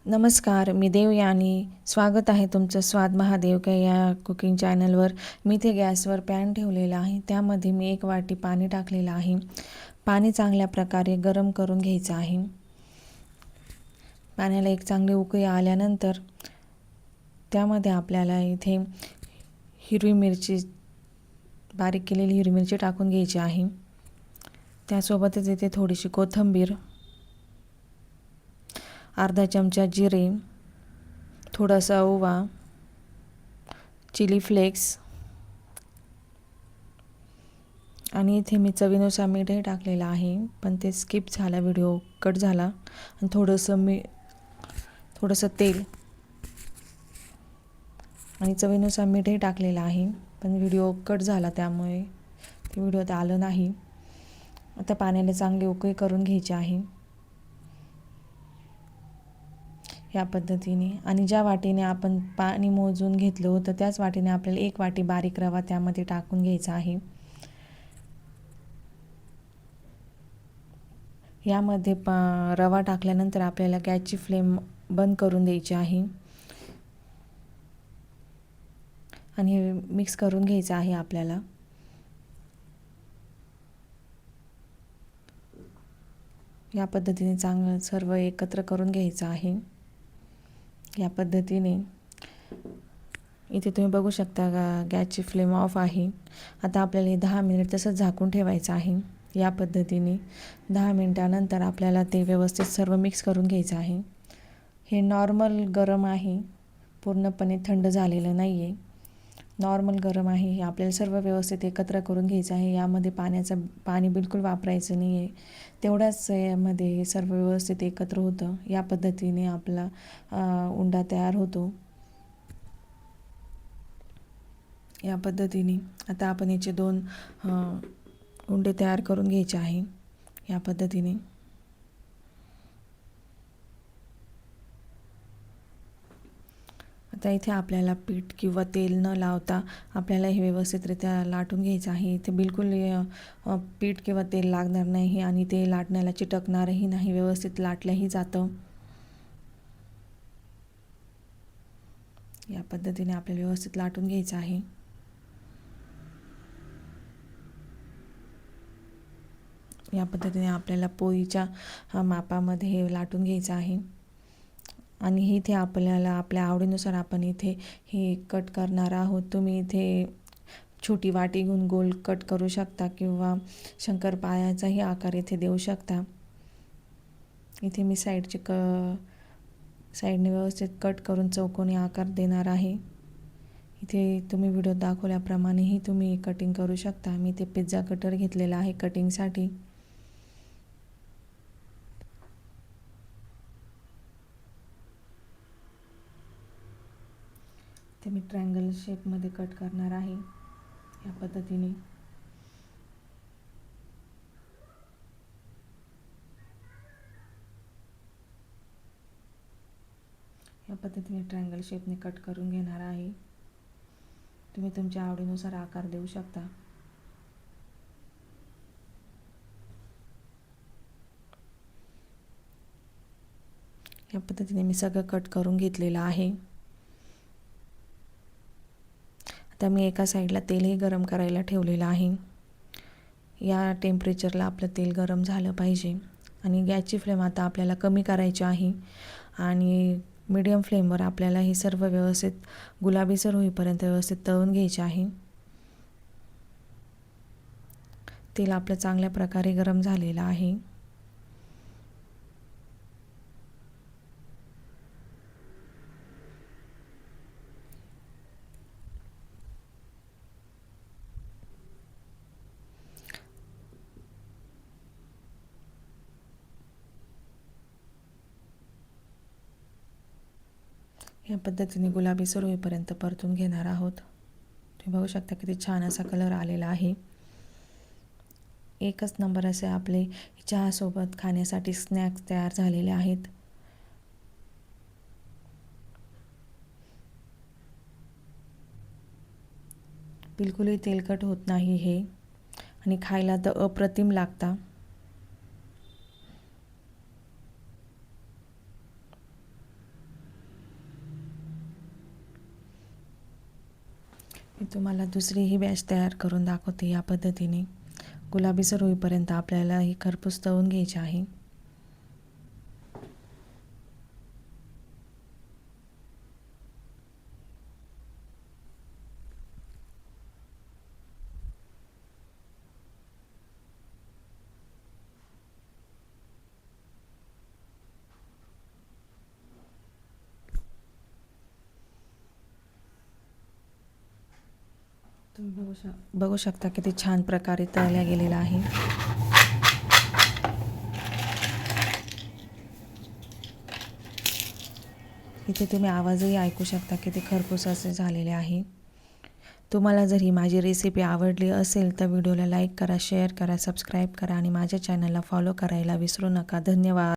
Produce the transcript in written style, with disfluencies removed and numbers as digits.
नमस्कार, मी देवयानी. स्वागत आहे तुमचं स्वाद महादेव का या कुकिंग चॅनलवर. मी इथे गॅसवर पॅन ठेवलेला आहे. त्यामध्ये मी 1 वाटी पाणी टाकलेलं आहे. पाणी चांगल्या प्रकारे गरम करून घ्यायचं आहे. पाण्याला एक चांगली उकळी आल्यानंतर त्यामध्ये आपल्याला इथे हिरवी मिरची, बारीक केलेली हिरवी मिरची टाकून घ्यायची आहे. त्यासोबतच इथे थोडीशी कोथिंबीर, अर्धा चमचा जिरे, थोडासा ओवा, चिली फ्लेक्स आणि इथे मी चवीनुसार मीठही टाकलेलं आहे, पण ते स्किप झाला, व्हिडिओ कट झाला. आणि थोडंसं तेल आणि चवीनुसार मीठही टाकलेलं आहे, पण व्हिडिओ कट झाला त्यामुळे ते व्हिडिओत आलं नाही. आता पाण्याला चांगली उकळी करून घ्यायची आहे या पद्धतीने. आणि ज्या वाटीने आपण पाणी मोजून घेतलं होतं त्याच वाटीने आपल्याला 1 वाटी बारीक रवा त्यामध्ये टाकून घ्यायचा आहे. यामध्ये रवा टाकल्यानंतर आपल्याला गॅसची फ्लेम बंद करून द्यायची आहे आणि हे मिक्स करून घ्यायचं आहे आपल्याला. या पद्धतीने चांगलं सर्व एकत्र करून घ्यायचं आहे. या पद्धतीने इथे तुम्ही बघू शकता का गॅसची फ्लेम ऑफ आहे. आता आपल्याला हे 10 मिनिट तसंच झाकून ठेवायचं आहे. या पद्धतीने 10 मिनिटानंतर आपल्याला ते व्यवस्थित सर्व मिक्स करून घ्यायचं आहे. हे नॉर्मल गरम आहे, पूर्णपणे थंड झालेलं नाही आहे, नॉर्मल गरम आहे. हे आपल्याला सर्व व्यवस्थित एकत्र करून घ्यायचं आहे. यामध्ये पाणी बिलकुल वापरायचं नाही आहे. तेवढ्याच यामध्ये हे सर्व व्यवस्थित एकत्र होतं. या पद्धतीने आपला उंडा तयार होतो. या पद्धतीने आता आपण याचे 2 उंडे तयार करून घ्यायचे आहे. या पद्धतीने आता इथे आपल्याला पीठ किंवा तेल न लावता आपल्याला हे व्यवस्थितरित्या लाटून घ्यायचं आहे. इथे बिलकुल पीठ किंवा तेल लागणार नाही आणि ते लाटण्याला चिटकणारही नाही, व्यवस्थित लाटलंही जातं. या पद्धतीने आपल्याला व्यवस्थित लाटून घ्यायचं आहे. या पद्धतीने आपल्याला पोळीच्या मापामध्ये हे लाटून घ्यायचं आहे. आणि इथे आपल्याला आपल्या आवडीनुसार आपण इथे हे कट करणार आहोत. तुम्ही इथे छोटी वाटी घेऊन गोल कट करू शकता किंवा शंकरपाळ्याचाही आकार इथे देऊ शकता. इथे मी साईडने व्यवस्थित कट करून चौकोनी आकार देणार आहे. इथे तुम्ही व्हिडिओ दाखवल्याप्रमाणेही तुम्ही कटिंग करू शकता. मी इथे पिझ्झा कटर घेतलेला आहे कटिंगसाठी. ते मी ट्रायंगल शेपमध्ये कट करणार आहे. या पद्धतीने ट्रायंगल शेपने कट करून घेणार आहे. तुम्ही तुमच्या आवडीनुसार आकार देऊ शकता. या पद्धतीने मी सगळं कट करून घेतलेलं आहे. आता मी एका साईडला तेलही गरम करायला ठेवलेलं आहे. या टेम्परेचरला आपलं तेल गरम झालं पाहिजे. आणि गॅसची फ्लेम आता आपल्याला कमी करायची आहे आणि मीडियम फ्लेमवर आपल्याला हे सर्व व्यवस्थित गुलाबीसर होईपर्यंत व्यवस्थित तळून घ्यायचे आहे. तेल आपलं चांगल्या प्रकारे गरम झालेलं आहे. या पद्धतीने गुलाबीसर होईपर्यंत परतून घेणार आहोत. तुम्ही बघू शकता किती छान असा कलर आलेला आहे. एकच नंबर असे आपले चहासोबत खाण्यासाठी स्नॅक्स तयार झालेले आहेत. बिलकुलही तेलकट होत नाही हे आणि खायला तर अप्रतिम लागता. मी तुम्हाला दुसरी ही बॅच तयार करून दाखवते. या पद्धतीने गुलाबीसर होईपर्यंत आपल्याला ही खरपूस तळून घ्यायची आहे. तुम्ही बघू शकता किती छान प्रकारे तळल्या गेलेला आहे. इथे तुम्ही आवाजही ऐकू शकता किती खरपूस असे झालेले आहे. तुम्हाला जर ही माझी रेसिपी आवडली असेल तर व्हिडिओला लाईक करा, शेअर करा, सबस्क्राईब करा आणि माझ्या चॅनलला फॉलो करायला विसरू नका. धन्यवाद.